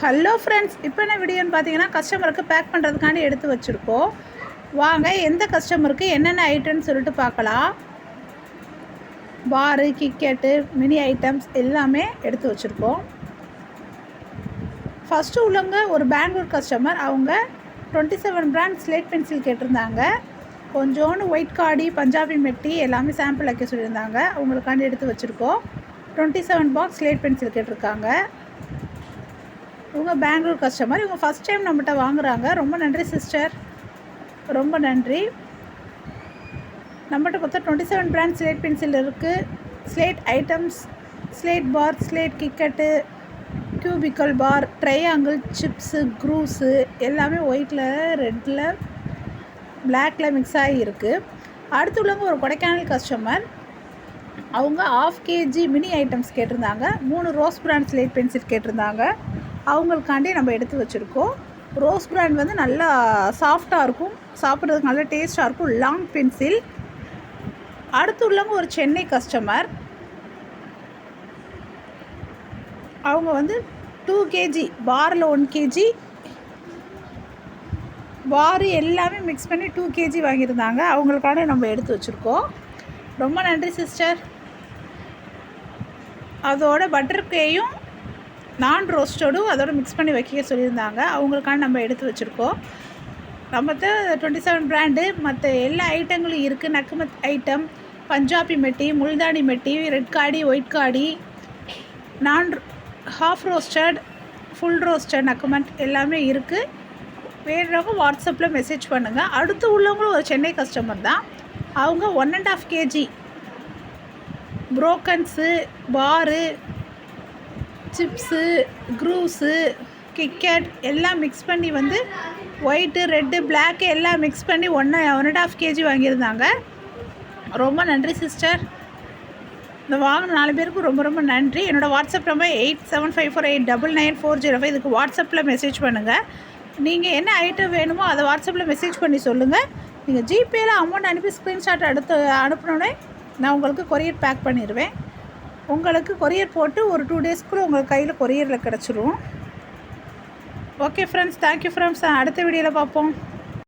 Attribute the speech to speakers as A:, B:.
A: Hello friends, இப்போ என்ன வீடியோன்னு பார்த்தீங்கன்னா கஸ்டமருக்கு பேக் பண்ணுறதுக்காண்டி எடுத்து வச்சுருக்கோம். வாங்க எந்த கஸ்டமருக்கு என்னென்ன ஐட்டம்னு சொல்லிட்டு பார்க்கலாம். பாரு, கிக்கெட்டு, மினி ஐட்டம்ஸ் எல்லாமே எடுத்து வச்சுருக்கோம். ஃபஸ்ட்டு உள்ளவங்க ஒரு பெங்களூர் கஸ்டமர். அவங்க 27 பிராண்ட் ஸ்லேட் பென்சில் கேட்டிருந்தாங்க. கொஞ்சோண்டு ஒயிட் காடி, பஞ்சாபி மெட்டி எல்லாமே சாம்பிள் வைக்க சொல்லியிருந்தாங்க. அவங்களுக்காண்டி எடுத்து வச்சுருக்கோம். 27 பாக்ஸ் ஸ்லேட் பென்சில் கேட்டிருக்காங்க. இவங்க பெங்களூர் கஸ்டமர். இவங்க ஃபஸ்ட் டைம் நம்மகிட்ட வாங்குகிறாங்க. ரொம்ப நன்றி சிஸ்டர், ரொம்ப நன்றி. நம்மகிட்ட பார்த்தா 27 பிராண்ட் ஸ்லேட் பென்சில் இருக்குது. ஸ்லேட் ஐட்டம்ஸ், ஸ்லேட் பார், ஸ்லேட் கிக்கெட்டு, கியூபிக்கல் பார், ட்ரையாங்கிள், சிப்ஸு, க்ரூஸு எல்லாமே ஒயிட்டில், ரெட்டில், பிளாக்கில் மிக்ஸ் ஆகி இருக்குது. அடுத்து உள்ளவங்க ஒரு கொடைக்கானல் கஸ்டமர். அவங்க 1/2 kg மினி ஐட்டம்ஸ் கேட்டிருந்தாங்க. 3 ரோஸ் பிராண்ட் ஸ்லேட் பென்சில் கேட்டிருந்தாங்க. அவங்களுக்காண்டி நம்ம எடுத்து வச்சுருக்கோம். ரோஸ் பிராண்ட் வந்து நல்லா சாஃப்டாக இருக்கும், சாப்பிட்றதுக்கு நல்லா டேஸ்ட்டாக இருக்கும், லாங் பென்சில். அடுத்து உள்ளவங்க ஒரு சென்னை கஸ்டமர். அவங்க வந்து 2 kg பாரில் 1 kg பாரு எல்லாமே மிக்ஸ் பண்ணி 2 kg வாங்கியிருந்தாங்க. அவங்களுக்காண்டி நம்ம எடுத்து வச்சுருக்கோம். ரொம்ப நன்றி சிஸ்டர். அதோட பட்டர்கேயும் நான் ரோஸ்டடும் அதோட மிக்ஸ் பண்ணி வைக்க சொல்லியிருந்தாங்க. அவங்களுக்கான நம்ம எடுத்து வச்சுருக்கோம். நம்மகிட்ட 27 பிராண்டு மற்ற எல்லா ஐட்டங்களும் இருக்குது. நக்குமத் ஐட்டம், பஞ்சாபி மெட்டி, முல்தானி மெட்டி, ரெட் காடி, ஒயிட் காடி, நான் ஹாஃப் ரோஸ்டட், ஃபுல் ரோஸ்டட் நக்குமட் எல்லாமே இருக்குது. வேணுறவங்க வாட்ஸ்அப்பில் மெசேஜ் பண்ணுங்கள். அடுத்து உள்ளவங்களும் ஒரு சென்னை கஸ்டமர் தான். அவங்க 1.5 kg ப்ரோக்கன்ஸு, பாரு, சிப்ஸு, க்ரூஸு, கிக்கெட் எல்லாம் மிக்ஸ் பண்ணி வந்து ஒயிட்டு, ரெட்டு, பிளாக்கு எல்லாம் மிக்ஸ் பண்ணி 1.5 kg வாங்கியிருந்தாங்க. ரொம்ப நன்றி சிஸ்டர். இந்த வாங்கின 4 பேருக்கும் ரொம்ப ரொம்ப நன்றி. என்னோடய வாட்ஸ்அப் நம்பர் 8754899405. இதுக்கு வாட்ஸ்அப்பில் மெசேஜ் பண்ணுங்கள். நீங்கள் என்ன ஐட்டம் வேணுமோ அதை வாட்ஸ்அப்பில் மெசேஜ் பண்ணி சொல்லுங்கள். நீங்கள் ஜிபேயில் அமௌண்ட் அனுப்பி ஸ்க்ரீன்ஷாட் எடுத்து அனுப்பினோடனே நான் உங்களுக்கு கொரியர் பேக் பண்ணிடுவேன். உங்களுக்கு கொரியர் போட்டு ஒரு 2 டேஸ்க்குள்ளே உங்கள் கையில் கொரியரில் கிடச்சிரும். Okay friends, thank you friends. அடுத்த வீடியோவில் பார்ப்போம்.